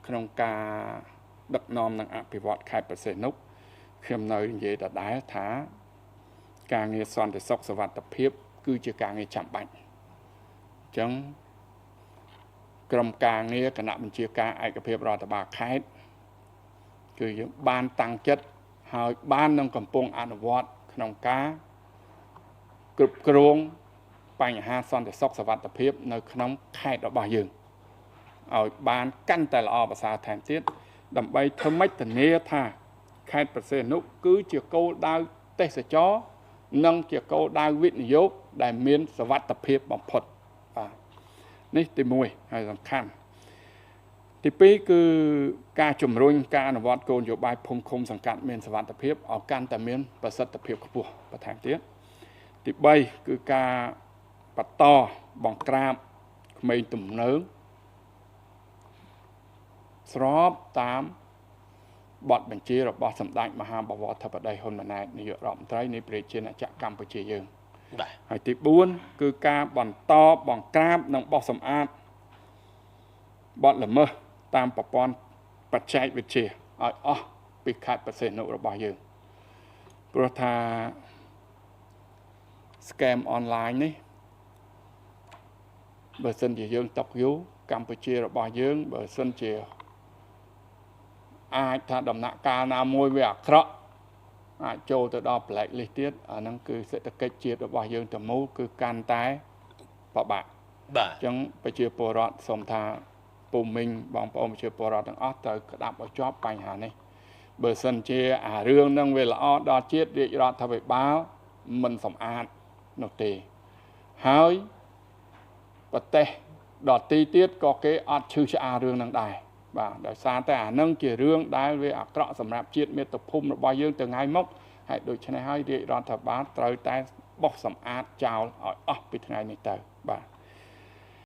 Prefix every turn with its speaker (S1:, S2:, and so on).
S1: ក្នុងការដឹកនាំនិងអភិវឌ្ឍខេត្តប្រសេនុកខ្ញុំនៅនិយាយដដែលថាការងារសន្តិសុខសុវត្ថិភាពគឺជាការងារចាំបាច់អញ្ចឹងក្រុមការងារគណៈបញ្ជាការឯកភាពរដ្ឋបាលខេត្តគឺយើងបានតាំងចិត្តហើយបាននឹងកំពុងអនុវត្តក្នុងការគ្រប់គ្រងបញ្ហាសន្តិសុខសុវត្ថិភាពនៅក្នុងខេត្តរបស់យើងឲ្យបានកាន់តែល្អប្រសើរថែមទៀតដើម្បីធ្វើម៉េចធានាថាខេត្តប្រសេនុគឺជាគោលដៅទេសចរនិងជាគោលដៅវិនិយោគដែលមានសុវត្ថិភាពបំផុតបាទនេះទី1ហើយសំខាន់ទី2គឺការជំរុញការអនុវត្តគោលនយោបាយភូមិឃុំសង្កាត់មានសុវត្ថិភាពឲ្យកាន់តែមានប្រសិទ្ធភាពខ្ពស់បន្ថែមទៀតទី3គឺការបន្តបង្ក្រាបក្មេងទំនើងស្របតាមបទបញ្ជារបស់សម្ដេចមហាបវរធិបតីហ៊ុនម៉ាណែតនាយករដ្ឋមន្ត្រីនៃប្រជាណាចក្រកម្ពុជាយើងបាទហើយទី4គឺការបន្តបង្ក្រាបនិងបោះសម្អាតបទល្មើសតាមប្រព័ន្ធបច្ចេកវិទ្យាឲ្យអស់ពីខេត្តប្រសេនុរបស់យើងព្រោះថា scam online នេះបើសិនជាយើងតកយូរកម្ពុជារបស់យើងបើសិនជាអាចថាដំណាក់កាលណាមួយវាអាក្រក់អាចចូលទៅដល់ black list ទៀតអាហ្នឹងគឺសេដ្ឋកិច្ចជាតិរបស់យើងទាំងមូលគឺកាន់តែពិបាកបាទអញ្ចឹងប្រជាពលរដ្ឋសូមថាពុំមិញបងប្អូនប្រជាពលរដ្ឋទាំងអស់ត្រូវក្តាប់ឲ្យជាប់បញ្ហានេះបើសិនជាអារឿងហ្នឹងវាល្អដល់ជាតិរាជរដ្ឋាភិបាលមិនសម្អាតនោះទេហើយប្រទេសដទៃទៀតក៏គេអត់ឈឺឆ្អាលរឿងហ្នឹងដែរបាទដោយសារតែអានឹងជារឿងដែលវាអាក្រក់សម្រាប់ជាតិមាតុភូមិរបស់យើងទៅថ្ងៃមកហើយដូច្នេះហើយរាជរដ្ឋាភិបាលត្រូវតែបោះសម្អាតចោលឲ្យអស់ពីថ្ងៃនេះទៅបាទ